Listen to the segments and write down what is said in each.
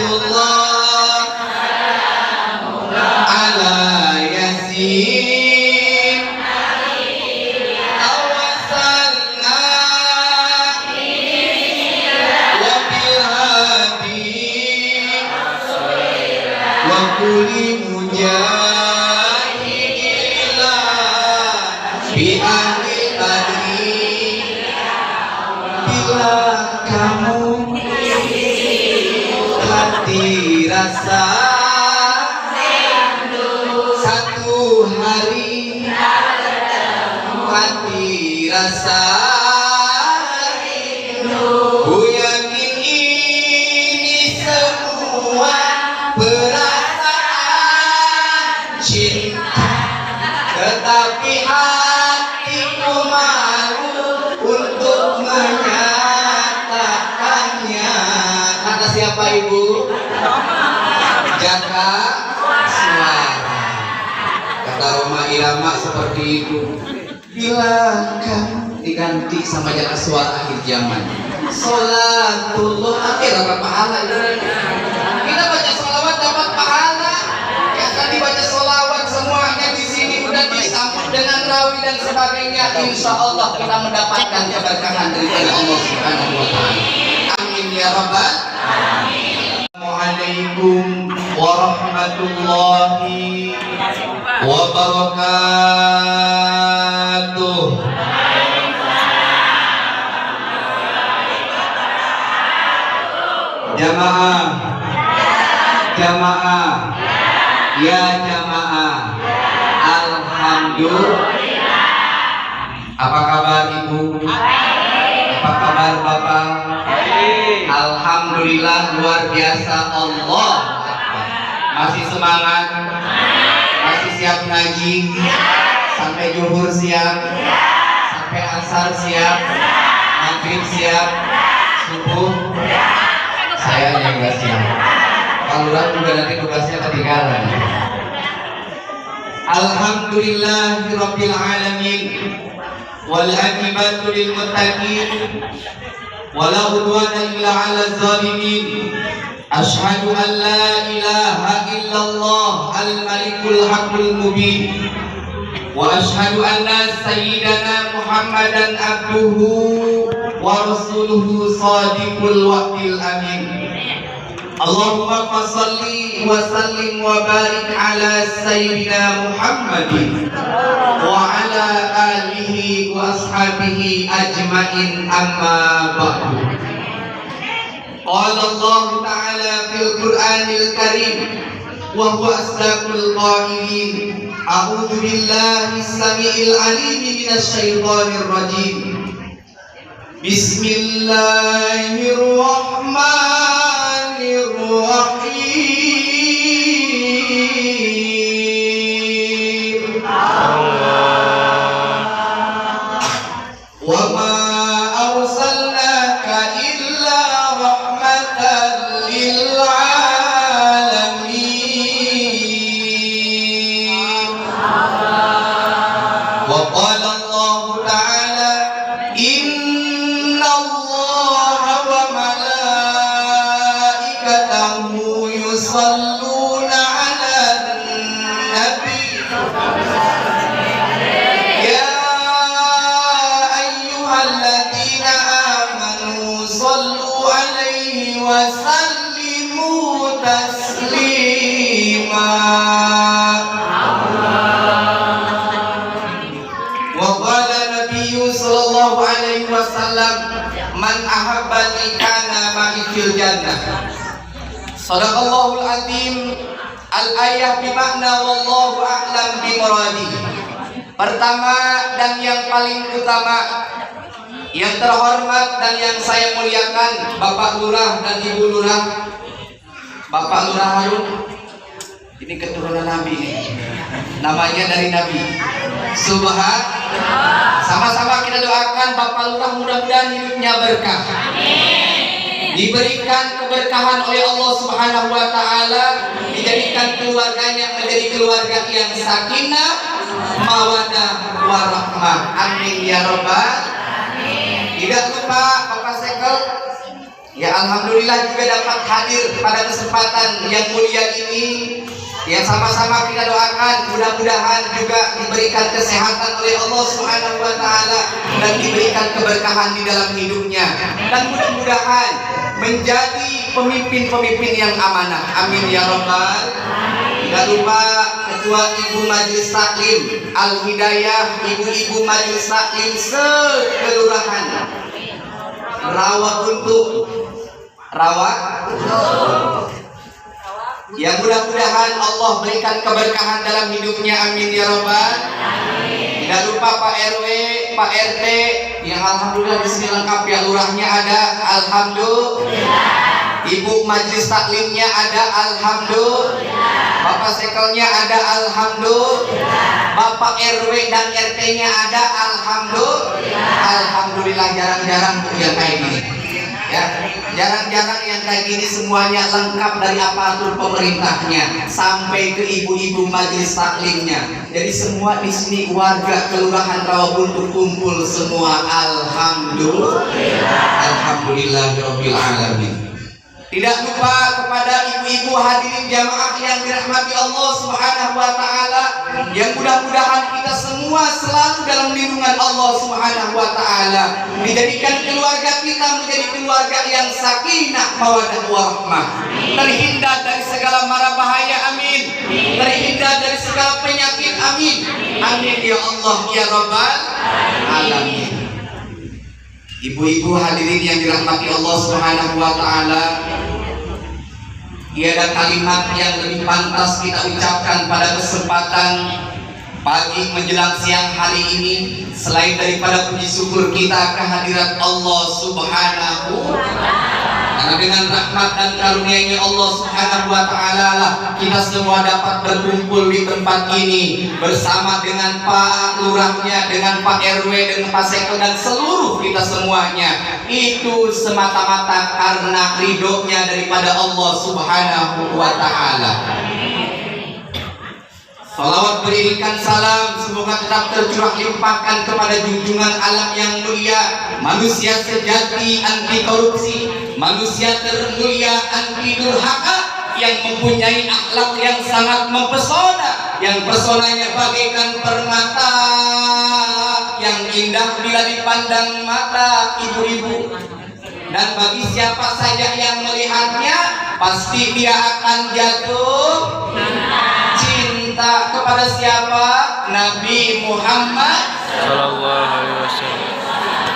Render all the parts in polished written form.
Salatullah ala Yasin awasalna wa bil hadi wa kulli mujahidillah bi ahli badri. Bila kamu hati rasa satu hari hati rasa ku yakin ini semua perasaan cinta, tetapi hatiku malu untuk menyatakannya. Kata siapa ibu? Jaka Suara. Kata Roma Irama seperti itu. Bila kamu diganti sama Jaka Suara akhir zaman, Salatullah akhir dapat pahala. Kita baca sholawat dapat pahala. Ya kan dibaca sholawat semuanya di sini udah disambut dengan rawi dan sebagainya. Insya Allah kita mendapatkan keberkahan dari Allah Subhanahu Wa Taala. Amin ya Rabbal Alamin. Assalamualaikum warahmatullahi wabarakatuh. Jamaah, jamaah, ya jamaah. Alhamdulillah. Apa kabar ibu? Apa kabar bapak? Alhamdulillah luar biasa. Allah masih semangat, masih siap ngaji, sampai zuhur siap, sampai asar siap, maghrib siap, subuh saya yang nggak siap. Kalau juga nanti tugasnya ketinggalan. Alhamdulillahirabbil alamin wal aqibatu lil muttaqin wala udwana illa 'alal zalimin. Asyhadu an la ilaha illallah al-malikul haqqul mubin wa asyhadu anna sayyidana Muhammadan abduhu wa rasuluhu shadiqul wa'dil amin. Allahumma salli wa sallim wa barik ala sayyidina Muhammadin wa ala alihi wa ashabihi ajmain, amma ba'du. Qala Allah Ta'ala fil Qur'anil Karim wa huwa asdaqul qailin. A'udzu billahi as-sami'il 'alim minasy syaithanir rajim. Bismillahirrahmanirrahim. Wa ma arsalnaka illa rahmatan lil alamin. Wa qala Allah Ta'ala inna Allaha wa malaikatahu yusalluna 'alan nabi ya ayyuhalladzina amanu sallu 'alaihi wa sallimu taslima. Wa qala nabiyyu sallallahu alaihi wasallam man ahabbani kana ma'i fil jannah. Sadaqallahul azim. Al-ayah bimakna wallahu a'lam bimuradi. Pertama dan yang paling utama, yang terhormat dan yang saya muliakan, Bapak Lurah dan Ibu Lurah. Bapak Lurah Harun ini keturunan Nabi nih. Namanya dari Nabi. Subhanallah. Sama-sama kita doakan Bapak Lurah mudah-mudahan hidupnya berkah. Diberikan keberkahan oleh Allah Subhanahu wa Ta'ala, dijadikan keluarganya menjadi keluarga yang sakinah, mawadah, warahmah. Amin ya Rabbal. Tidak lupa Bapak Sekel, Ya alhamdulillah juga dapat hadir pada kesempatan yang mulia ini. Yang sama-sama kita doakan mudah-mudahan juga diberikan kesehatan oleh Allah Subhanahu wa taala dan diberikan keberkahan di dalam hidupnya, dan mudah-mudahan menjadi pemimpin-pemimpin yang amanah. Amin ya rabbal. Tidak lupa Ketua Ibu Majelis Taklim Al Hidayah, ibu-ibu Majelis Taklim sekelurahan Rawa yang mudah-mudahan Allah berikan keberkahan dalam hidupnya. Amin ya rabbal. Tidak lupa Pak RW, Pak RT yang alhamdulillah di sini lengkap ya, lurahnya ada, alhamdulillah. Ibu majelis taklimnya ada, alhamdulillah. Bapak sekelnya ada, alhamdulillah. Bapak RW dan RT-nya ada, alhamdulillah. Alhamdulillah, jarang-jarang yang kayak gini. Ya, jarang-jarang yang kayak gini semuanya lengkap dari aparatur pemerintahnya sampai ke ibu-ibu majelis taklimnya. Jadi semua di sini warga kelurahan Rawabuntu kumpul semua. Alhamdulillah. Alhamdulillahirabbil alamin. Tidak lupa kepada ibu-ibu hadirin jamaah yang dirahmati Allah Subhanahu wa taala, yang mudah-mudahan kita semua selalu dalam lindungan Allah Subhanahu wa taala. Dijadikan keluarga kita menjadi keluarga yang sakinah mawaddah warahmah. Terhindar dari segala mara bahaya, amin. Terhindar dari segala penyakit, amin. Amin ya Allah ya rabbal alamin. Ibu-ibu hadirin yang dirahmati Allah Subhanahu wa taala, tiada kalimat yang lebih pantas kita ucapkan pada kesempatan pagi menjelang siang hari ini selain daripada puji syukur kita kehadirat Allah Subhanahu wa taala. Karena dengan rahmat dan karunia-Nya Allah Subhanahu wa taala lah kita semua dapat berkumpul di tempat ini bersama dengan Pak Lurahnya, dengan Pak RW, dengan Pak Sekel dan seluruh kita semuanya. Itu semata-mata karena ridhonya daripada Allah Subhanahu wa taala. Salawat berikan salam semoga tetap tercurah limpahkan kepada junjungan alam yang mulia, manusia sejati anti korupsi, manusia termulia anti durhaka, yang mempunyai akhlak yang sangat mempesona, yang pesonanya bagaikan permata yang indah bila dipandang mata ibu-ibu. Dan bagi siapa saja yang melihatnya pasti dia akan jatuh cinta kepada siapa? Nabi Muhammad sallallahu alaihi wasallam.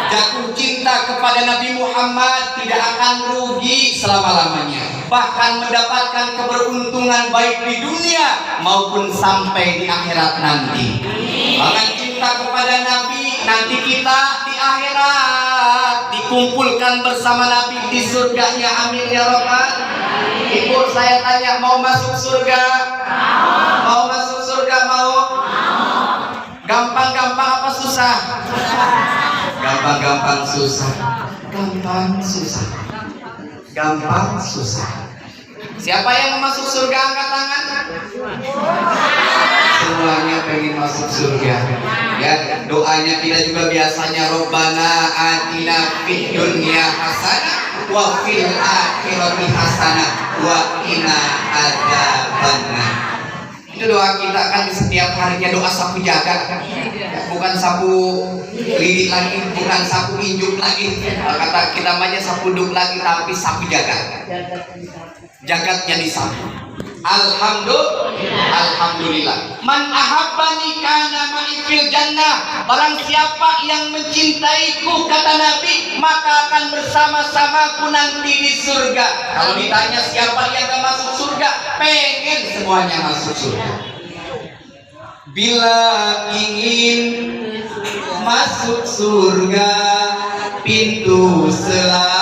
Jatuh cinta kepada Nabi Muhammad tidak akan rugi selama-lamanya, bahkan mendapatkan keberuntungan baik di dunia maupun sampai di akhirat nanti. Bahkan cinta kepada Nabi, nanti kita di akhirat dikumpulkan bersama Nabi di surganya. Amin ya rabbal. Ibu saya tanya, mau masuk surga? Mau masuk surga? Mau? Gampang-gampang apa susah? Gampang-gampang susah. Gampang susah. Gampang susah. Siapa yang mau masuk surga angkat tangan? Semuanya pengen masuk surga. Ya, doanya kita juga biasanya Robbana atina fid dunya hasanah wa fil akhirati hasanah wa qina adzabannar. Itu doa kita kan di setiap harinya, doa sapu jagat, ya, bukan sapu lidi lagi, bukan sapu injuk lagi. Kata kita aja sapu duk lagi, tapi sapu jagat. Jagatnya disapu. Alhamdulillah. Man ahabbani kana ma'i fil jannah. Barang siapa yang mencintaiku, kata Nabi, maka akan bersama-samaku nanti di surga. Kalau ditanya siapa yang akan masuk surga, pengen semuanya masuk surga. Bila ingin masuk surga, pintu selalu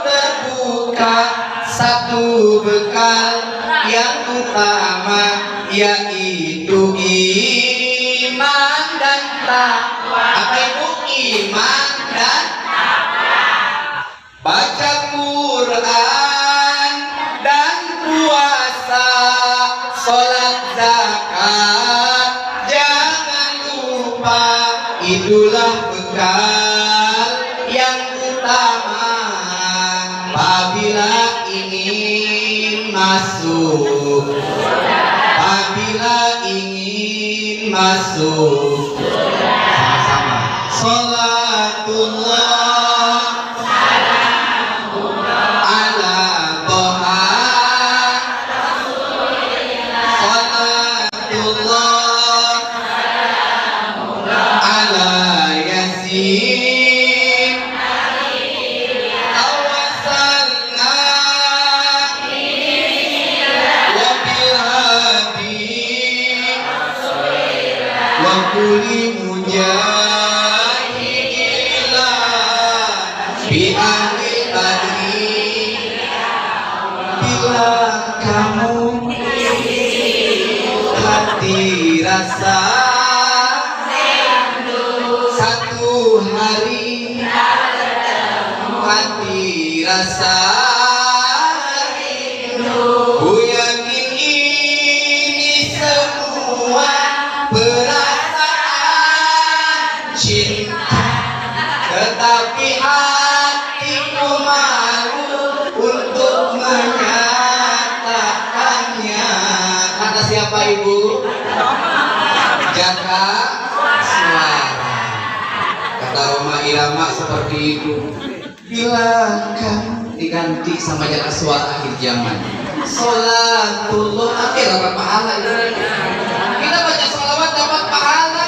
terbuka. Satu bekal yang utama yaitu iman dan takwa. Apa itu iman dan takwa? Baca Quran dan puasa, sholat zakat jangan lupa. Itulah bekal yang utama masuk, apabila ingin masuk, sama-sama. Sholatullah ala Toha, sholatullah ala Yasin, awasalna wa bilhadi wa kulli mujahidillah bi ahli badri. Bila kamu hati rasa satu hari, hati rasa ku yakin ini semua perasaan cinta, tetapi hatiku malu untuk menyatakannya. Kata siapa ibu? Jaka Suara. Kata Roma Irama seperti itu. Bila kamu diganti sama Jaka Suara akhir zaman, sholatullah akhir dapat pahala. Kita baca sholawat dapat pahala.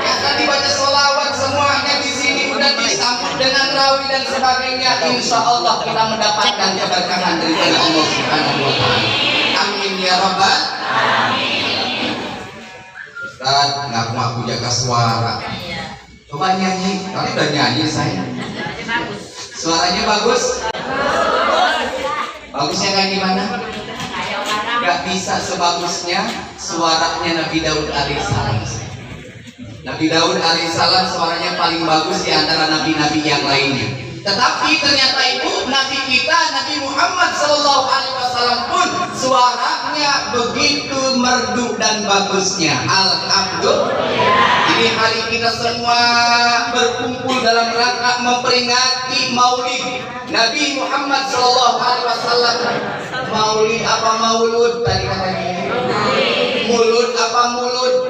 Ya tadi baca sholawat semuanya di sini udah disambut dengan rawi dan sebagainya. Insya Allah kita mendapatkan keberkahan daripada Allah Subhanahu Wa Taala. Amin ya Rabbal. Ustaz, ngaku-ngaku Jaka Suara. Coba nyanyi, kali udah nyanyi saya. Suaranya bagus? Bagusnya kayak gimana? Gak bisa sebagusnya suaranya Nabi Daud alaihissalam. Nabi Daud alaihissalam suaranya paling bagus di antara nabi-nabi yang lainnya. Tetapi ternyata ibu Nabi kita Nabi Muhammad Sallallahu Alaihi Wasallam pun suaranya begitu merdu dan bagusnya. Alhamdulillah. Jadi hari kita semua berkumpul dalam rangka memperingati Maulid Nabi Muhammad Sallallahu Alaihi Wasallam. Maulid apa maulud tadi katanya? Mulut apa mulut?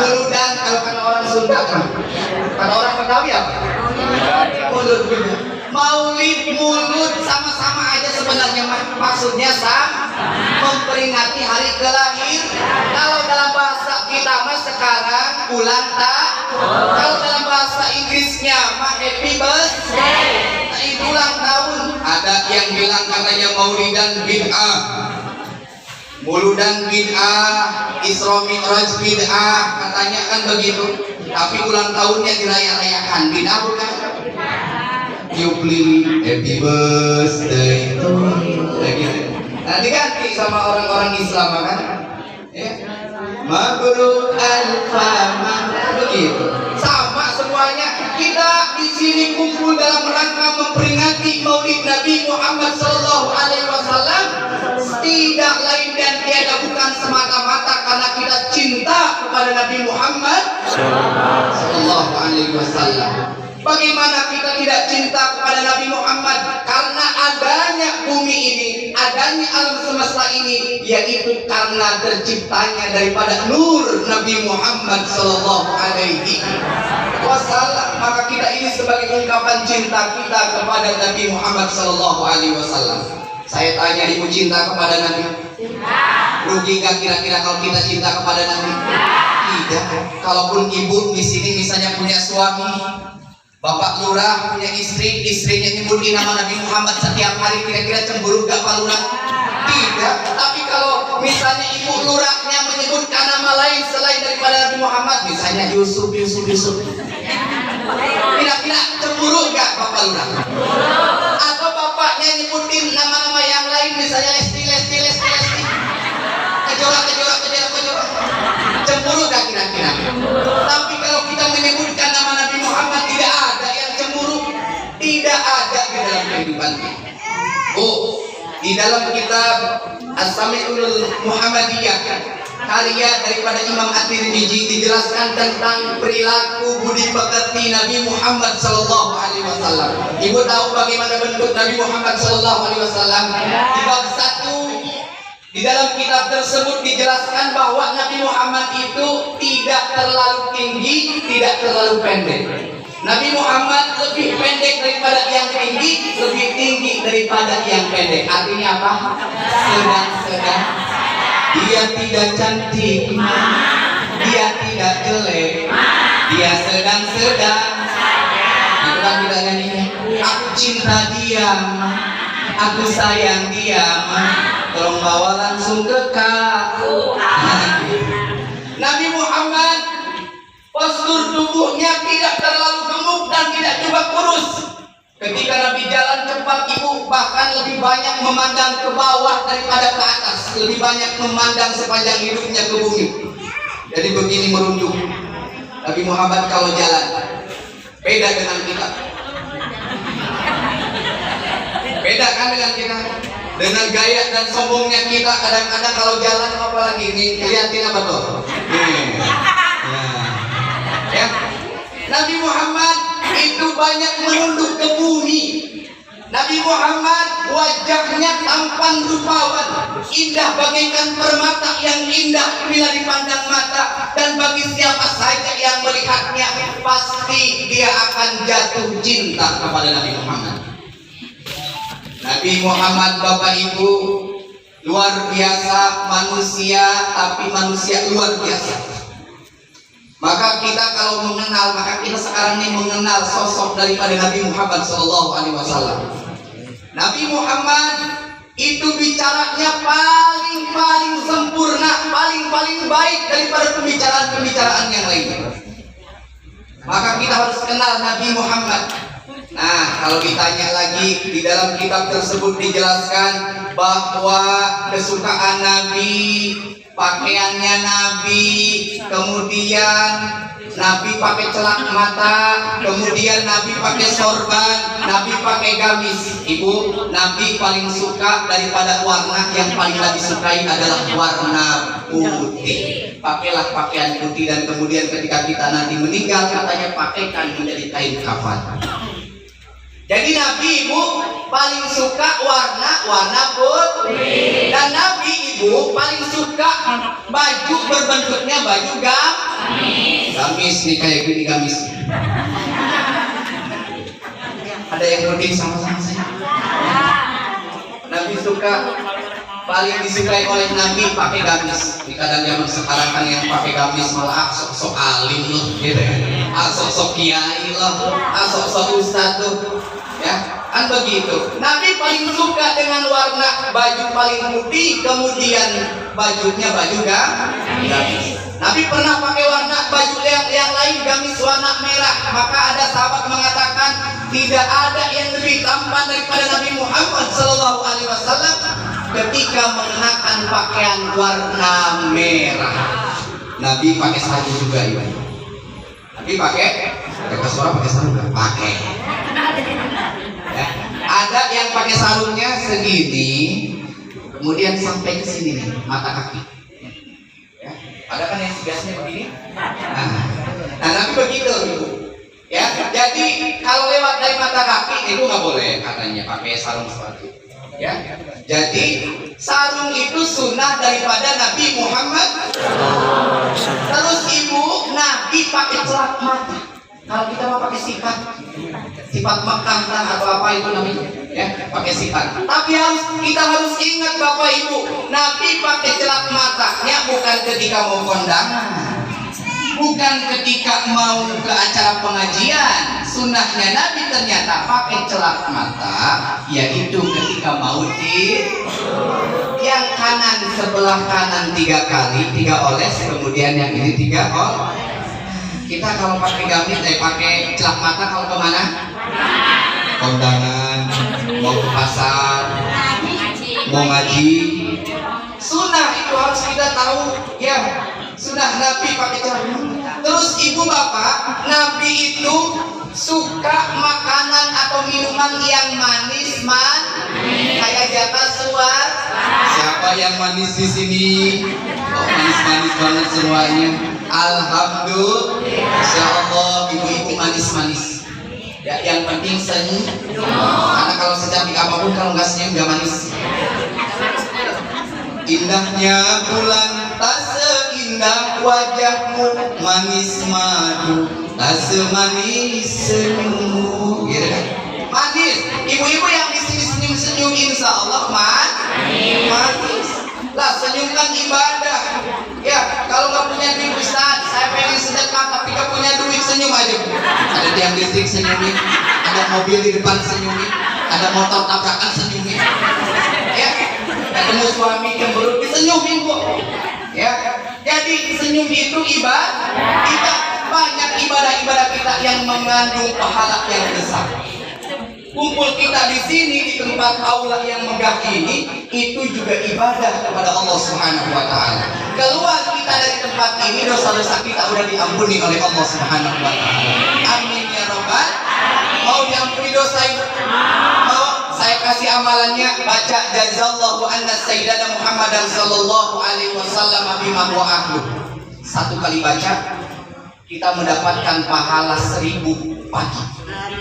Muludan kalau kata orang Sunda kan? Kata orang Betawi apa? Mulut juga. Maulid, mulut sama-sama aja sebenarnya, maksudnya sama, memperingati hari kelahir. Kalau dalam bahasa kita mah sekarang ulang tahun. Kalau dalam bahasa Inggrisnya mah happy birthday. Nah, itu ulang tahun. Ada yang bilang katanya maulidan bid'ah, muludan bid'ah, Isra Mi'raj bid'ah, katanya kan begitu. Tapi ulang tahunnya diraya-rayakan, bid'ah bukan? Yupli happy birthday to you. Nah, diganti sama orang-orang Islam kan? Ya. Mabruk alfama begitu. Sama semuanya. Kita di sini kumpul dalam rangka memperingati Maulid Nabi Muhammad Sallallahu Alaihi Wasallam. Tidak lain dan tiada bukan semata-mata karena kita cinta kepada Nabi Muhammad Sallallahu Alaihi Wasallam. Bagaimana kita tidak cinta kepada Nabi Muhammad? Karena adanya bumi ini, adanya alam semesta ini, yaitu karena terciptanya daripada nur Nabi Muhammad Sallallahu Alaihi Wasallam. Maka kita ini sebagai ungkapan cinta kita kepada Nabi Muhammad Sallallahu Alaihi Wasallam. Saya tanya, ibu cinta kepada Nabi? Rugi gak kira-kira kalau kita cinta kepada Nabi? Tidak. Kalaupun ibu di sini misalnya punya suami, Bapak Lurah punya istri, istrinya nyebutin nama Nabi Muhammad setiap hari, kira-kira cemburu gak Pak Lurah? Tidak. Tapi kalau misalnya ibu Lurahnya menyebutkan nama lain selain daripada Nabi Muhammad, misalnya Yusuf, kira-kira cemburu gak Bapak Lurah? Atau bapaknya nyebutin nama-nama yang lain, misalnya Lesti, Kejora, cemburu gak kira-kira? Tapi kalau kita menyebutkan nama Nabi Muhammad, tidak ada yang cemburu, tidak ada di dalam kehidupan kita. Oh, di dalam kitab As-Sami'ul Muhammadiyah, karya daripada Imam At-Tirmidzi, dijelaskan tentang perilaku budi pekerti Nabi Muhammad Sallallahu Alaihi Wasallam. Ibu tahu bagaimana bentuk Nabi Muhammad Sallallahu Alaihi Wasallam? Di bab 1 Di dalam kitab tersebut dijelaskan bahwa Nabi Muhammad itu tidak terlalu tinggi, tidak terlalu pendek. Nabi Muhammad lebih pendek daripada yang tinggi, lebih tinggi daripada yang pendek. Artinya apa? Sedang-sedang. Dia tidak cantik, dia tidak jelek, dia sedang-sedang. Itulah kita nyanyinya. Aku cinta diam, aku sayang diam, tolong bawa langsung ke kaku. Nabi Muhammad postur tubuhnya tidak terlalu gemuk dan tidak juga kurus. Ketika Nabi jalan cepat ibu bahkan lebih banyak memandang ke bawah daripada ke atas, lebih banyak memandang sepanjang hidupnya ke bumi. Jadi begini merunduk Nabi Muhammad kalau jalan, beda dengan kita. Beda kan dengan kita, dengan gaya dan sombongnya kita. Kadang-kadang kalau jalan apalagi ini lihatin apa tuh? Ya. Nabi Muhammad itu banyak menunduk ke bumi. Nabi Muhammad wajahnya tampan rupawan, indah bagaikan permata yang indah bila dipandang mata, dan bagi siapa saja yang melihatnya pasti dia akan jatuh cinta kepada Nabi Muhammad. Nabi Muhammad Bapak Ibu luar biasa manusia, tapi manusia luar biasa. Maka kita kalau mengenal, maka kita sekarang ini mengenal sosok daripada Nabi Muhammad SAW. Nabi Muhammad itu bicaranya paling sempurna, paling baik daripada pembicaraan yang lain. Maka kita harus kenal Nabi Muhammad. Nah, kalau ditanya lagi, di dalam kitab tersebut dijelaskan bahwa kesukaan Nabi, pakaiannya Nabi, kemudian Nabi pakai celak mata, kemudian Nabi pakai sorban, Nabi pakai gamis. Ibu, Nabi paling suka daripada warna yang paling Nabi sukai adalah warna putih. Pakailah pakaian putih, dan kemudian ketika kita nanti meninggal katanya pakaikan menjadi kain kafan. Jadi Nabi Ibu paling suka warna putih, dan Nabi Ibu paling suka baju berbentuknya baju gamis nih, kayak gini gamis. Ada yang putih sama-sama saya. Nabi suka, paling disukai oleh Nabi pakai gamis. Di kadang zaman sekarang kan yang pakai gamis malah sok-sok alim loh, gitu ya. Sok-sok kiai loh, sok-sok ustad tuh. Ya, kan begitu. Nabi paling suka dengan warna baju paling putih, kemudian bajunya baju gamis. Nabi pernah pakai warna baju yang lain gamis warna merah. Maka ada sahabat mengatakan tidak ada yang lebih tampan daripada Nabi Muhammad SAW ketika mengenakan pakaian warna merah. Nabi pakai sarung juga, Ibu. Nabi pakai sarung nggak? Pakai. Ya. Ada yang pakai sarungnya segini, kemudian sampai ke sini nih, mata kaki. Ya. Ada kan yang biasanya begini? Nah, Nabi begitu, Ibu. Ya, jadi kalau lewat dari mata kaki itu nggak boleh katanya pakai sarung sepatu. Ya, jadi sarung itu sunnah daripada Nabi Muhammad. Terus Ibu, Nabi pakai celak mata. Kalau kita mau pakai sifat Mekah atau apa itu namanya, ya, pakai sifat. Tapi kita harus ingat Bapak Ibu, Nabi pakai celak matanya bukan ketika mau kondangan, bukan ketika mau ke acara pengajian. Sunnahnya Nabi ternyata pakai celak mata, yaitu ketika mau yang kanan sebelah kanan 3 kali, 3 oles, kemudian yang ini 3 oles. Kita kalau pakai gamis, pakai celak mata kalau kemana? Kondangan, mau ke pasar, mau ngaji. Sunnah itu harus kita tahu, ya. Sunnah Nabi pakai celak mata. Terus Ibu Bapak, Nabi itu suka makanan atau minuman yang manis, kayak jatah suar. Siapa yang manis di sini? Oh, manis banget semuanya. Alhamdulillah, Insya Allah ibu-ibu manis-manis. Ya, yang penting senyum. Karena kalau secantik apapun kalau nggak senyum nggak manis. Indahnya bulan tak seindah wajahmu, manis madu tak semanis senyummu. Gitu kan? Manis. Ibu-ibu yang di sini senyum-senyum insya Allah manis. Lah senyum kan ibadah. Ya kalau nggak punya duit Ustaz, saya pengen sedekah tapi nggak punya duit, senyum aja. Ada tiang listrik senyumin, ada mobil di depan senyumin, ada motor tabrakan senyumin. Ya, ketemu suami yang baru disenyumin kok. Ya, jadi senyum itu ibadah. Kita banyak ibadah-ibadah kita yang mengandung pahala yang besar. Kumpul kita di sini di tempat aula yang megah ini itu juga ibadah kepada Allah Subhanahu wa taala. Keluar kita dari tempat ini dosa-dosa kita udah diampuni oleh Allah Subhanahu wa taala. Amin ya rabbal. Mau diampuni dosa itu? Mau saya kasih amalannya, baca jazallahu anna sayyidana Muhammadan sallallahu alaihi wasallam bima huwa ahlu. Satu kali baca kita mendapatkan pahala 1000 pagi.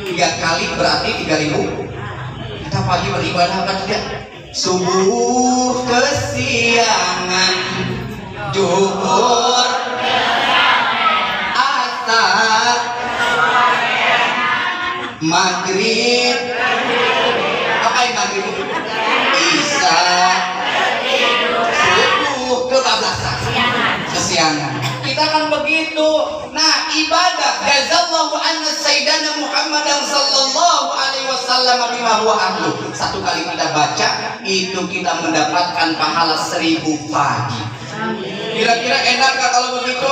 3 kali berarti 3000. Kita pagi beribadah apa tidak? Subuh kesiangan, zuhur, asar, maghrib. Apa yang maghrib? Isya, subuh kebablasan, kesiangan. Kita kan begitu. Nah, ibadah jazallahu anna sayyidana Muhammadan sallallahu alaihi wasallam bima huwa ahlu. Satu kali kita baca itu kita mendapatkan pahala 1000 pagi. Kira-kira enak gak kalau begitu?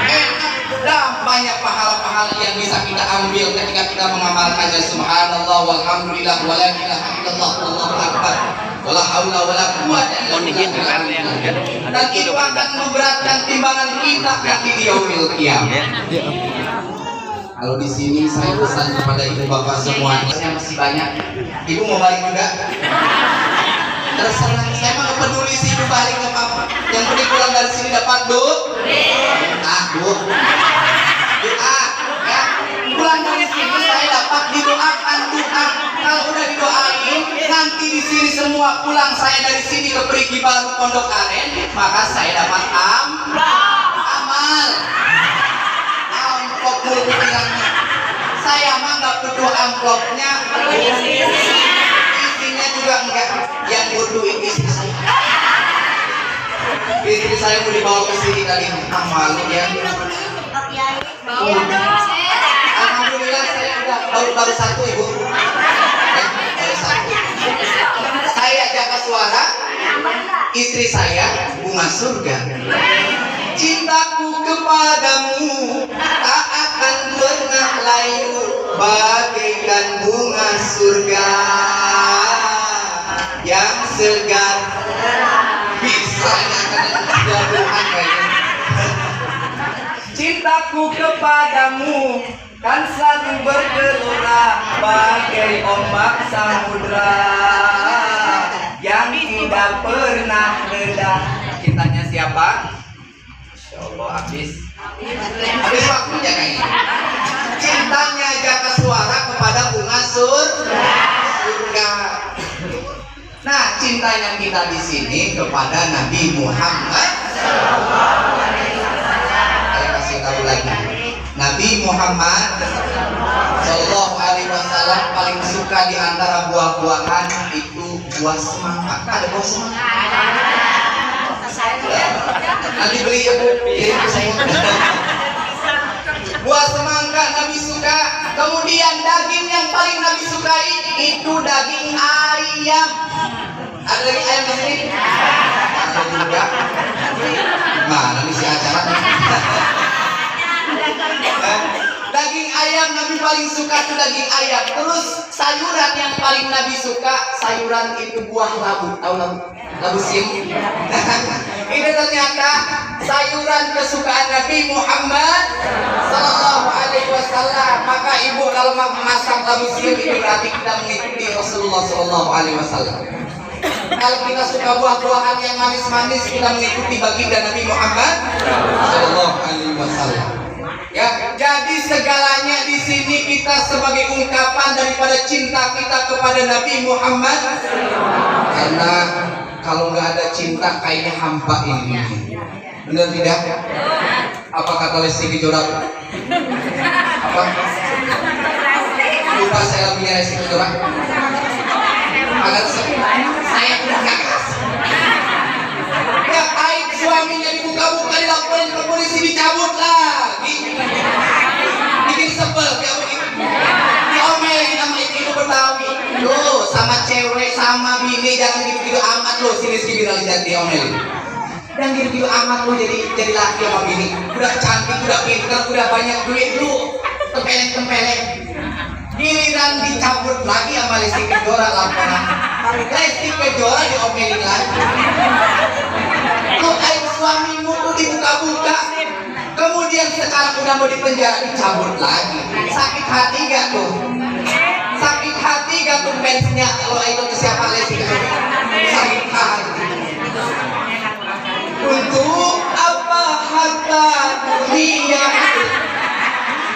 Enak. Dan banyak pahala-pahala yang bisa kita ambil ketika kita mengamalkannya. Subhanallah walhamdulillah wala ilaha illallah wallahu akbar wala haula wala quwwata illa billah. Dan itu akan memberatkan timbangan kita nanti di yaumil qiyamah. Kalau di sini saya pesan kepada ibu bapak semuanya, saya masih banyak. Ibu mau balik juga? Terserah, saya mah gak peduli sih ibu balik ke papa. Yang penting pulang dari sini dapat doa, ya. Pulang dari sini saya dapat didoakan doa. Kalau udah didoain, nanti di sini semua pulang saya dari sini ke Perigi Baru Pondok Aren, maka saya dapat amal. Amplop mulu bilangnya. Saya mah nggak butuh amplopnya. Isinya juga enggak. Yang butuh istri saya. Istri saya mau dibawa ke sini tadi, malu ya. Alhamdulillah saya udah baru satu ibu. Baru satu. Saya jaga suara. Istri saya bunga surga. Cintaku kepadamu tak akan pernah layu bagaikan bunga surga yang segar. Bisa jaduhan kayaknya. Cintaku kepadamu kan selalu bergelora bagai ombak samudra yang tidak pernah reda. Cintanya siapa? Insya Allah habis waktunya kayaknya. Cintanya jaga suara kepada bunga surga. Nah, cintanya kita di sini kepada Nabi Muhammad. Saya kasih tahu lagi. Nabi Muhammad Sallallahu Alaihi Wasallam paling suka di antara buah-buahan itu buah semangka. Ada buah semangka? Nanti beli ya bu, kirim ke saya. Buah semangka Nabi suka. Kemudian daging yang paling Nabi sukai itu daging ayam. Ada daging ayam di sini? Ada juga. Mana nih si acara? Daging ayam Nabi paling suka itu daging ayam. Terus sayuran yang paling Nabi suka, sayuran itu buah labu. Tahu labu? Labu siam. Ini ternyata sayuran kesukaan Nabi Muhammad Sallallahu Alaihi Wasallam. Maka ibu kalau masak labu siam itu berarti kita mengikuti Rasulullah Sallallahu Alaihi Wasallam. Kalau kita suka buah-buahan yang manis-manis, kita mengikuti baginda Nabi Muhammad Sallallahu Alaihi Wasallam. Ya, jadi segalanya di sini kita sebagai ungkapan daripada cinta kita kepada Nabi Muhammad. Karena kalau nggak ada cinta kayaknya hampa ini. Benar tidak? Apa kata Lesti Kejora? Apa? Lupa saya lagunya Lesti Kejora. Agak saya udah nggak kasih. Ya aib suaminya dibuka-buka dilaporin ke polisi dicabut lagi. Bikin sebel kayak begitu. Diomelin sama ibu Betawi. Loh, sama cewek sama bini jangan gitu-gitu amat loh. Si Rizky Bilar diomelin. Dan gitu-gitu amat lo jadi laki sama bini. Udah cantik, udah pintar, udah banyak duit lu tempeleng-tempeleng. Giliran dicabut lagi sama Lesti Kejora laporan. Lesti Kejora diomelin lagi. Lu aib suamimu tuh dibuka-buka. Kemudian sekarang udah mau dipenjara dicabut lagi. Sakit hati gak tuh? Sakit hati gak tuh fansnya kalau itu siapa Lesti Kejora? Sakit hati. Untuk apa harta dunia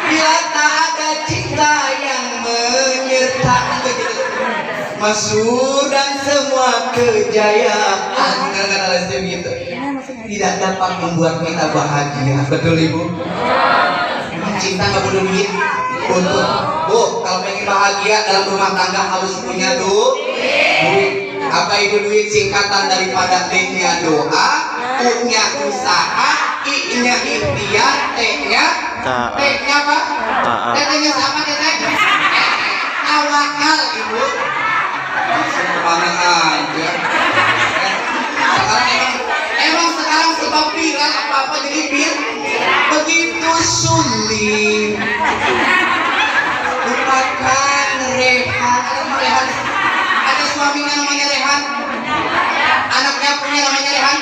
bila tak ada cinta yang menyertai Masyhur dan semua kejayaan. Kata Lesti begitu. Tidak dapat membuat kita bahagia. Betul Ibu? Cinta nggak butuh duit. Untuk Bu, kalau pengen bahagia dalam rumah tangga harus punya duit. Apa itu duit? Singkatan daripada D-nya doa, U-nya usaha, I-nya ikhtiar, T-nya apa? T-nya sama T-nya tawakal Ibu. Mana aja. Sekarang emang sekarang sebab viral apa-apa jadi begitu sulit. Lupakan Rehan. Ada suaminya namanya Rehan. Anaknya punya namanya Rehan.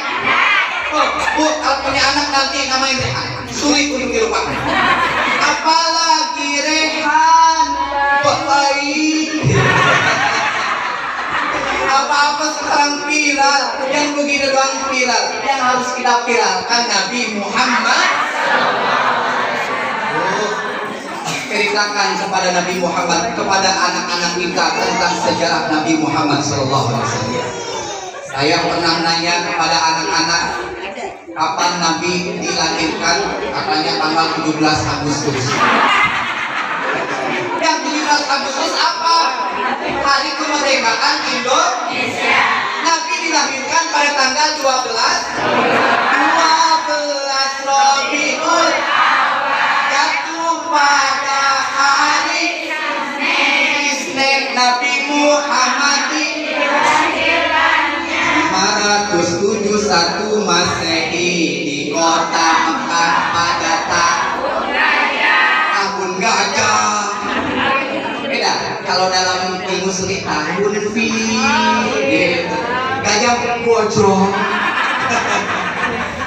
Oh, Bu, kalau punya anak nanti namanya Rehan. Sulit untuk dilupakan. Apalagi Rehan. Baik. Apa-apa sekarang viral. Yang begitu doang viral. Yang harus kita viralkan Nabi Muhammad. Ceritakan kepada Nabi Muhammad, kepada anak-anak kita tentang sejarah Nabi Muhammad SAW. Saya pernah nanya kepada anak-anak kapan Nabi dilahirkan, katanya tanggal 17 Agustus. Yang 17 Agustus apa? Hari kemerdekaan Indonesia. Nabi dilahirkan pada tanggal 12 Rabiul jatuh pada hari Islam. Nabi Muhammad 571 Masehi di kota Mekah pada tahun gajah. Beda kalau dalam ilmu seni tahun gitu. Gajah bojong.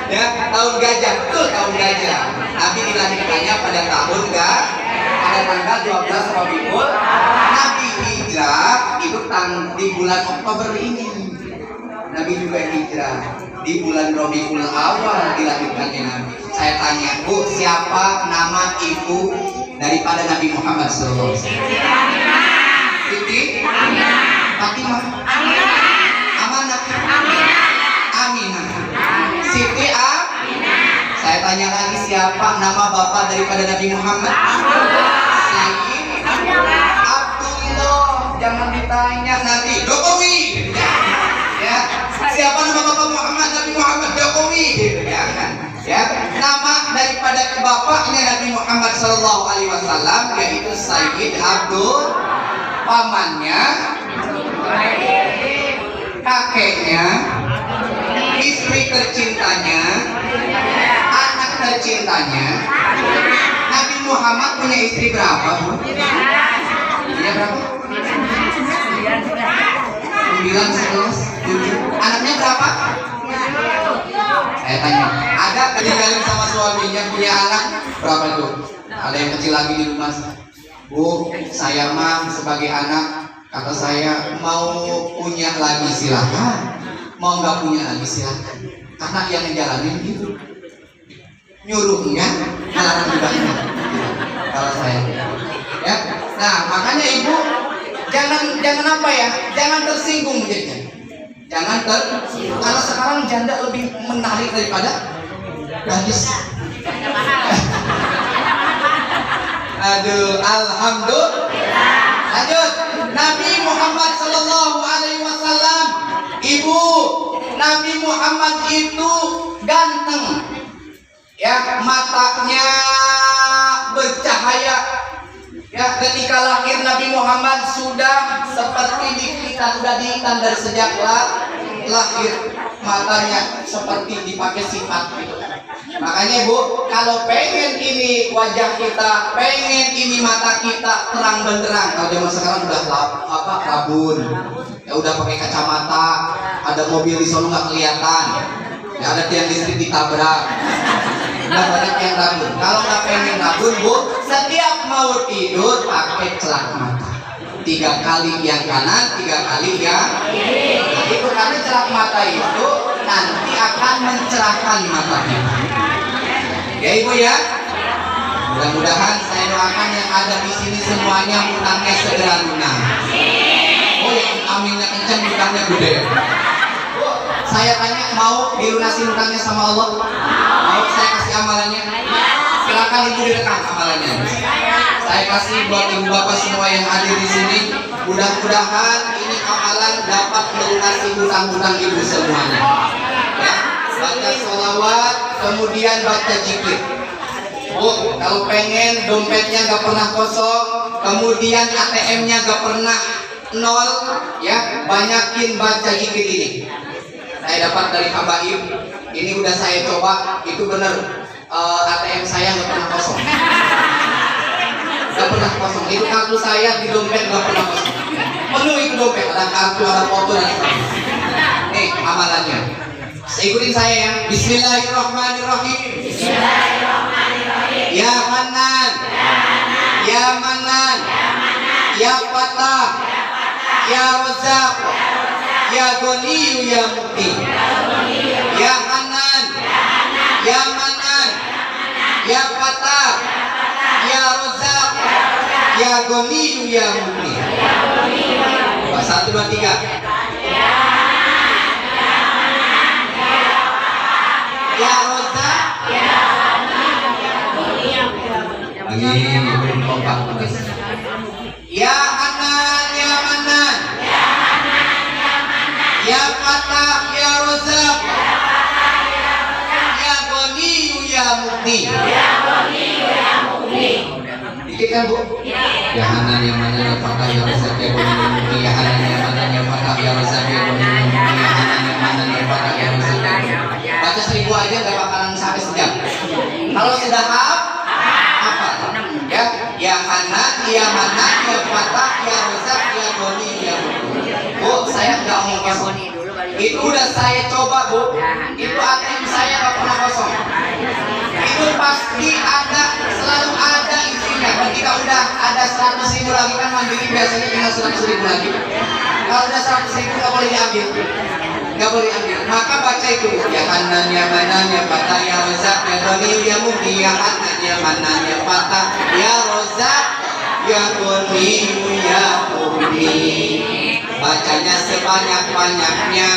Ya, tahun gajah, betul tahun gajah. Nabi dilahirkannya pada tahun pada tanggal 12 Rabiul. Nabi hijrah itu di bulan Oktober ini. Nabi juga hijrah di bulan Rabiul Awal dilahirkannya Nabi. Saya tanya, Bu, siapa nama ibu daripada Nabi Muhammad SAW? Siti? Fatimah? Amanah? Aminah? Siti Saya tanya lagi, siapa nama bapak daripada Nabi Muhammad? Sayyid Abdullah. Jangan ditanya nanti Jokowi. Ya, siapa nama bapak Muhammad? Nabi Muhammad Jokowi. Jangan. Ya, nama daripada bapaknya Nabi Muhammad SAW yaitu Sayyid Abdul. Pamannya, kakeknya, istri tercintanya, anak tercintanya. Nabi Muhammad punya istri berapa, Bu? Punya berapa? 9, 11, 7. Anaknya berapa? Saya tanya, ada tinggalin sama suaminya punya anak berapa itu? Ada yang kecil lagi di rumah. Bu, saya mah sebagai anak, kata saya mau punya lagi silakan, mau nggak punya lagi silakan. Karena yang ngejalanin gitu, nyuruhnya, ngelarang juga. Kalau saya, ya. Nah, makanya ibu jangan apa ya, jangan tersinggung jadinya. Jangan karena sekarang janda lebih menarik daripada gadis. Aduh, alhamdulillah. Lanjut, Nabi Muhammad Sallallahu Alaihi Wasallam, ibu Nabi Muhammad itu ganteng, ya, matanya bercahaya. Ya, ketika lahir Nabi Muhammad sudah seperti kita sudah ditandar sejak lahir, matanya seperti dipakai sifat gitu. Makanya Bu, kalau pengen ini wajah kita, pengen ini mata kita terang benderang. Kalau zaman sekarang udah rabun, ya udah pakai kacamata, ada mobil di sono nggak kelihatan, ya ada tiang listrik ditabrak. Udah banyak yang rabun. Kalau nggak pengen rabun Bu, setiap mau tidur pakai celak mata. 3 kali yang kanan, 3 kali yang kiri. Nah, itu karena celak mata itu nanti akan mencerahkan mata kita. Ya Ibu ya. Mudah-mudahan saya doakan yang ada di sini semuanya utangnya segera lunas. Oh, yang aminnya kencang, utangnya gede. Bu, saya tanya, mau dilunasi utangnya sama Allah? Mau saya kasih amalannya? Silakan Ibu direkam amalannya. Saya kasih buat ibu bapak semua yang hadir di sini. Mudah-mudahan ini amalan dapat melunasi hutang-hutang ibu semuanya. Ya, baca sholawat, kemudian baca zikir. Bu, kalau pengen dompetnya gak pernah kosong, kemudian ATM-nya gak pernah nol, ya, banyakin baca zikir ini. Saya dapat dari Habaib, ini udah saya coba, itu bener. ATM saya gak pernah kosong. Gak pernah kosong. Itu kartu saya di dompet gak pernah kosong. Penuh itu dompet, ada kartu, ada foto dan sebagainya. Nih amalannya. Ikutin saya ya. Bismillahirrahmanirrahim. Bismillahirrahmanirrahim. Ya Hanan, ya Manan, ya Fatah, ya Razak, ya Ghaniyu, ya Mu'ti. Ya Hanan, ya Manan, ya Fatah, ya Razak, ya Ghaniyu, ya Mu'ti. 1, 2, 3. Ya Razak, lagi belum kompak. Ya Hanan, ya Manan, ya Fatah, ya Razak, ya Ghaniyu, ya Mu'ti. Dikit kan Bu? Ya Hanan, ya Manan, ya Fatah, ya Razak, ya Ghaniyu, ya Mu'ti. Ya Hanan, ya Manan, ya Fatah, ya Razak, ya Ghaniyu, ya Mu'ti. Ya Hanan, ya Manan, ya Fatah, ya Razak, ya Ghaniyu. Baca 1000 aja gak bakalan sampai sejam. Kalau sudah apa? Ya Hanan, ya Manan, ya Fatah, ya Razak, ya Ghaniyu, ya Mu'ti. Bu, saya nggak mau kosong. Itu udah saya coba Bu. Itu ATM saya nggak pernah kosong. Itu pasti ada, selalu ada isinya. Ketika udah ada 100.000 lagi, kan Mandiri biasanya tinggal 100.000 lagi. Kalau udah 100.000 nggak boleh diambil. Nggak boleh ambil. Maka baca itu. Ya Hanan, ya Manan, ya Fatah, ya Razak, ya Ghaniyu, ya Mu'ti. Ya Hanan, ya Manan, ya Fatah, ya Razak, ya Ghaniyu, ya Mu'ti. Bacanya sebanyak-banyaknya.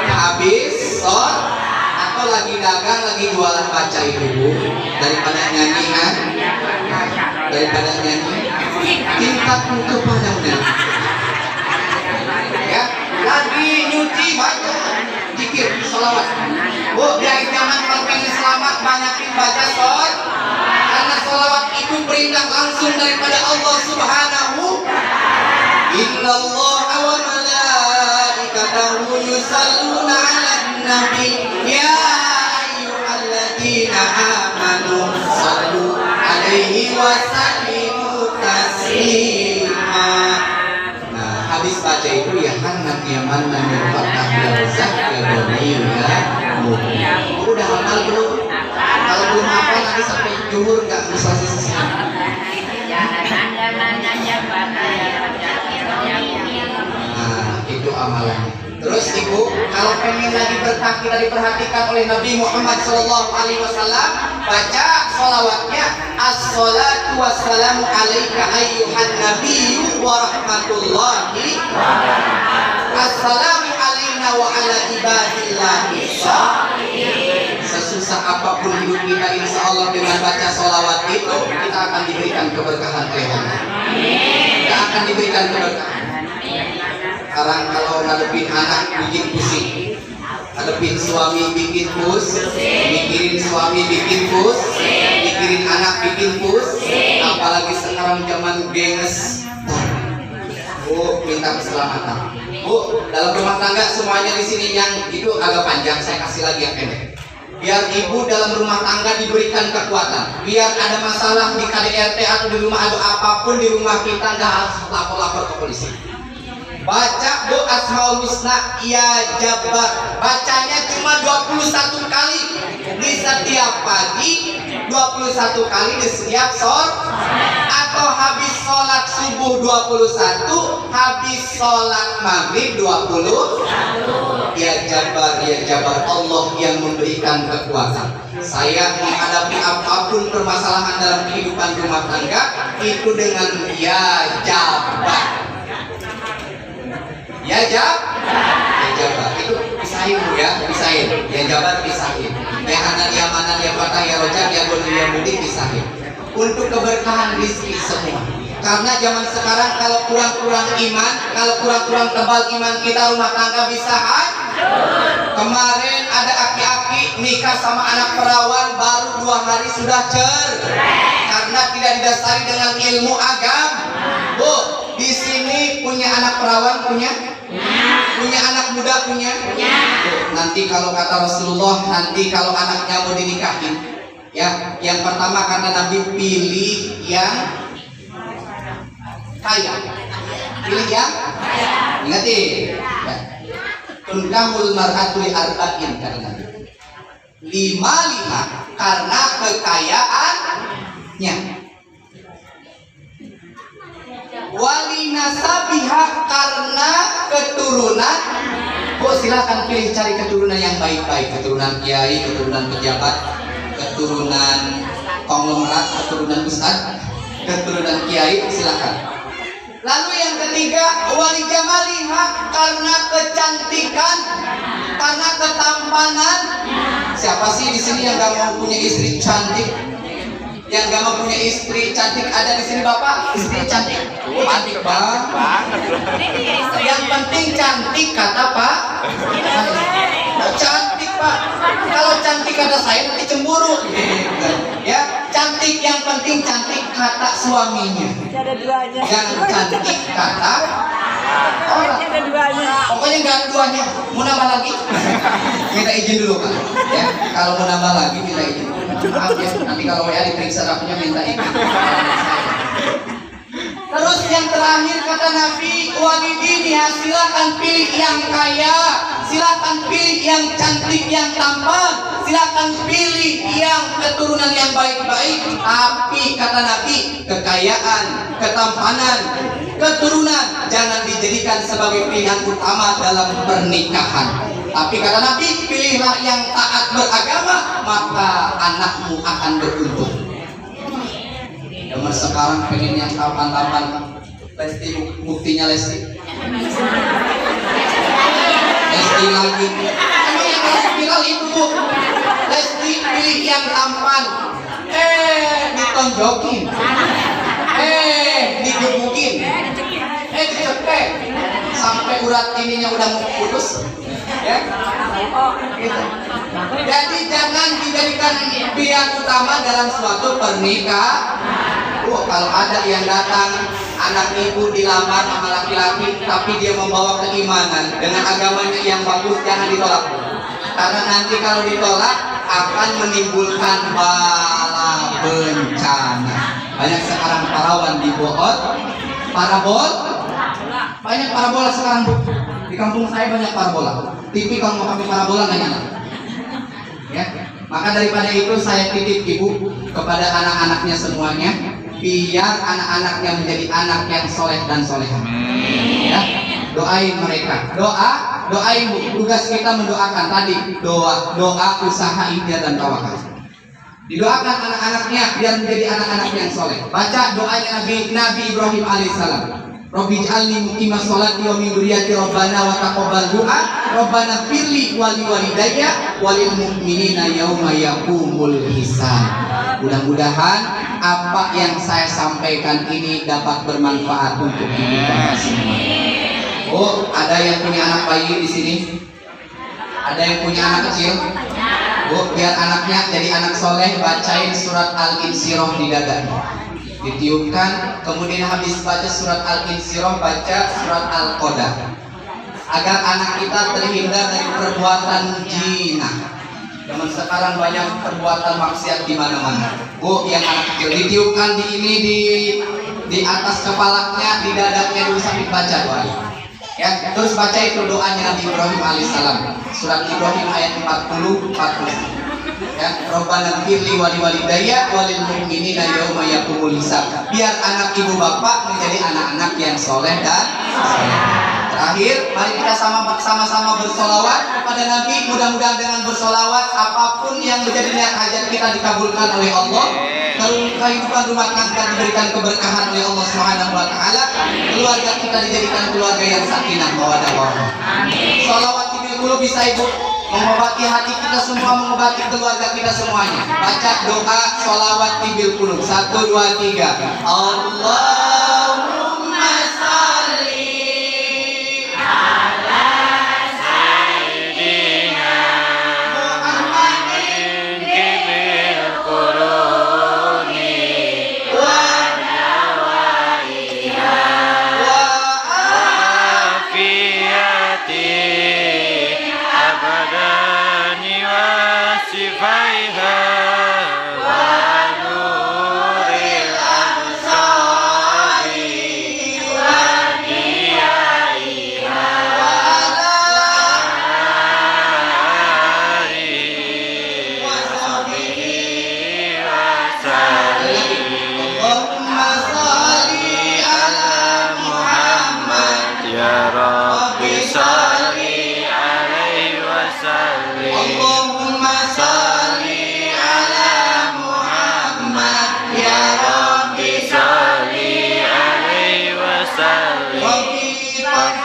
Habis sholat atau lagi dagang, lagi jualan, baca itu Bu. Daripada nyanyi kan? Daripada nyanyi, cintaku kepadanya. Ya, lagi nyuci baca zikir, sholawat. Bu, di akhir zaman kalau pengen selamat banyakin baca sholat. Karena sholawat itu perintah langsung daripada Allah Subhanahu. Innallaha wa malaikatahu yusalluna 'alan nabi ya ayyuhalladzina amanu shallu 'alaihi wa sallimu taslima. Nah, habis baca itu ya Hanan, ya Manan, ya Fatah, ya Razak, ya Ghaniyu, ya Mu'ti. Udah hafal Bu? Kalau belum hafal nanti sampai zuhur nggak bisa selesai. Nah, itu amalannya. Terus Ibu, kalau pengen lagi bertakbir diperhatikan oleh Nabi Muhammad Sallallahu Alaihi Wasallam, baca sholawatnya. Assalatu wassalamu alaika ayyuhan nabiyyu wa rahmatullahi wa barakatuh. assalamu alaina wa ala ibadillahi sholihin. Sesusah apapun hidup kita, insya Allah dengan baca sholawat itu kita akan diberikan keberkahan oleh Allah. Kita akan diberikan keberkahan. Sekarang kalau ngadepin anak bikin pusing, ngadepin suami bikin mikirin suami bikin mikirin anak bikin apalagi sekarang zaman genges. Bu, minta keselamatan. Bu, dalam rumah tangga semuanya di sini yang itu agak panjang, saya kasih lagi yang pendek. Biar ibu dalam rumah tangga diberikan kekuatan. Biar ada masalah di KDRT atau di rumah, ada apapun di rumah kita, nggak harus lapor ke polisi. Baca doa Asmaul Husna ya Jabbar. Bacanya cuma 21 kali di setiap pagi, 21 kali di setiap sore, atau habis sholat subuh 21, habis sholat maghrib 20. Ya Jabbar, ya Jabbar, Allah yang memberikan kekuatan. Saya menghadapi apapun permasalahan dalam kehidupan rumah tangga itu dengan ya Jabbar. Ya Jabbar itu pisahin Bu ya, pisahin. Ya Jabbar pisahin. Ya Hanan, ya Manan, ya Fatah, ya Rojak, ya Ghani, ya Muti pisahin. Untuk keberkahan rezeki semua. Karena zaman sekarang kalau kurang-kurang iman, kalau kurang-kurang tebal iman kita, rumah tangga bisa hancur. Kemarin ada aki-aki nikah sama anak perawan baru 2 hari sudah cerai karena tidak didasari dengan ilmu agama. Bu, di sini punya anak perawan punya anak muda punya. Nanti kalau kata Rasulullah, nanti kalau anaknya mau dinikahin, ya, yang pertama karena Nabi pilih yang kaya. Pilih yang kaya. Ingatin. Ya. Tunkahul mar'atu li arba'in kata Nabi. 5 karena kekayaannya. Wali nasabiha karena keturunan. Oh, silakan pilih cari keturunan yang baik-baik, keturunan kiai, keturunan pejabat, keturunan konglomerat, keturunan ustaz, keturunan kiai, silakan. Lalu yang ketiga, wali jamaliha karena kecantikan, karena ketampanan. Siapa sih di sini yang gak mau punya istri cantik? Yang gak mau punya istri cantik ada di sini Bapak? Istri cantik, cantik banget. Yang penting cantik kata Pak. Cantik Pak. Kalau cantik kata saya nanti cemburu. Ya, cantik yang penting cantik kata suaminya. Yang cantik kata orang. Pokoknya nggak ada duanya. Mau nambah lagi? Minta izin dulu Pak. Ya, kalau mau nambah lagi minta izin. Maaf ya, nanti kalau WA diperiksa rapinya minta izin. Terus yang terakhir kata Nabi, walidini, silakan pilih yang kaya, silakan pilih yang cantik, yang tampan, silakan pilih yang keturunan yang baik-baik. Tapi kata Nabi, kekayaan, ketampanan, keturunan jangan dijadikan sebagai pilihan utama dalam pernikahan. Tapi kata Nabi, pilihlah yang taat beragama, maka anakmu akan beruntung. Zaman sekarang pengen yang tampan-tampan. Lesti, buktinya Lesti. Lesti lagi. Emang yang harus viral itu Bu. Lesti pilih yang tampan. Ditonjokin. Digebukin. Dicepet. Sampai urat ininya udah mau putus. Ya, gitu. Jadi jangan dijadikan pilihan utama dalam suatu pernikahan. Kalau ada yang datang anak ibu dilamar sama laki-laki tapi dia membawa keimanan dengan agamanya yang bagus, jangan ditolak. Karena nanti kalau ditolak akan menimbulkan bala bencana. Banyak sekarang parawan dibohot, banyak parabola sekarang Bu. Di kampung saya banyak parabola. TV kalau mau pakai parabola nggak nyala. Ya, maka daripada itu saya titip ibu kepada anak-anaknya semuanya, biar anak-anaknya menjadi anak yang soleh dan solehah. Ya, doain mereka. Doain Bu. Tugas kita mendoakan tadi. Doa usaha ikhtiar dan tawakal. Didoakan anak-anaknya biar menjadi anak-anak yang soleh. Baca doanya Nabi Ibrahim alaihissalam. Rabbi ij'alni muqimas sholati wa min dzurriyyati rabbana wa taqabbal du'a rabbana firli wa liwalidayya walil mu'minina yauma yaqumul hisab. Mudah-mudahan apa yang saya sampaikan ini dapat bermanfaat untuk kita semua. Oh, ada yang punya anak bayi di sini? Ada yang punya anak kecil? Oh, biar anaknya jadi anak soleh, bacain surat Al-Insyirah di dadanya. Ditiupkan, kemudian habis baca surat Al-Insyirah, baca surat Al-Qadar, agar anak kita terhindar dari perbuatan zina. Zaman sekarang banyak perbuatan maksiat di mana-mana. Bu, yang anak kecil ditiupkan di atas kepalanya, di dadanya dulu sambil baca doa. Ya, terus baca itu doanya Nabi Ibrahim alaihissalam, surat Ibrahim ayat 40. Ya, Rabbana firli wa liwalidayya walil mu'minina yauma yaqumul hisab. Biar anak ibu bapak menjadi anak-anak yang soleh dan soleh. Terakhir, mari kita sama-sama bersolawat kepada Nabi. Mudah-mudahan dengan bersolawat apapun yang menjadi niat hajat kita dikabulkan oleh Allah. Kehidupan rumah tangga diberikan keberkahan oleh Allah Subhanahu wa taala. Keluarga kita dijadikan keluarga yang sakinah mawaddah warahmah. Sholawat 30 bisa Ibu mengobati hati kita semua, mengobati keluarga kita semuanya. Baca doa sholawat 30. 1, 2, 3. Allahumma sholli ala sayyidina Muhammadin kibil quruni wa nawaiha wa afiyati abadani wa sifaiha wa nuril absari wa diyaiha wa alihi wa sahbihi wa sallim. Allahumma sholli ala Muhammad ya Rabbi sholli alaihi wasallim. Allahumma sholli ala Muhammad ya Rabbi sholli alaihi wasallim. Rabbi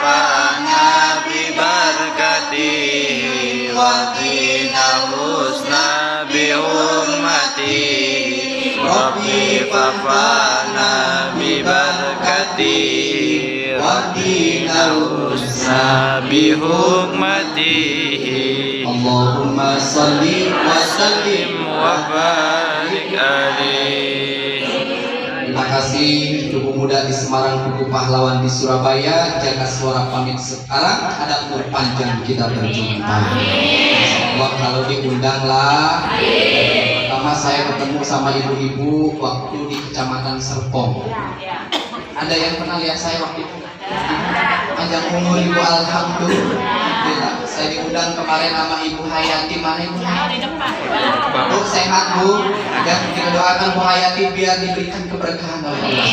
fa'na bi barakatihi wa qina husna bi ummatihi. Rabbi fa'na bi barakatihi wa qina husna bi hukmatihi. Allahumma salli wa sallim wa barik alaihi. Terima kasih Ibu Muda di Semarang, Buku Pahlawan di Surabaya. Jaga suara pamit sekarang, ada umur panjang kita berjumpa. Insyaallah kalau diundang lah. Pertama saya ketemu sama ibu-ibu waktu di Kecamatan Serpong. Ada yang pernah lihat saya waktu itu? Panjang umur Ibu, alhamdulillah. Saya diundang kemarin sama Ibu Hayati. Mana Ibu Hayati? Bu, sehat Bu. Dan kita doakan Bu Hayati biar diberikan keberkahan oleh Allah.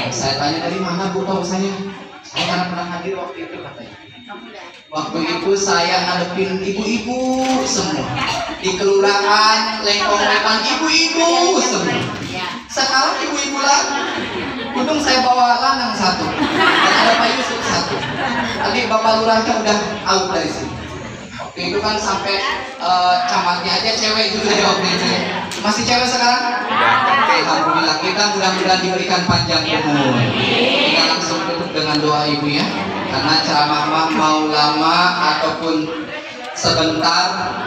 Saya tanya dari mana Bu tahu saya? Saya karena pernah hadir waktu itu katanya. Waktu itu saya ngadepin ibu-ibu semua di kelurahan Lengkong-Lengkong, ibu-ibu semua. Sekarang ibu-ibu lagi. Untung saya bawa lanang satu dan ada Pak Yusuf satu. Tadi Bapak Lurahnya udah out dari sini. Waktu itu kan sampai camatnya aja cewek juga ya waktu itu. Masih cewek sekarang? Oke, alhamdulillah. Kita mudah-mudahan diberikan panjang umur. Kita langsung tutup dengan doa Ibu ya. Karena ceramah mau lama ataupun sebentar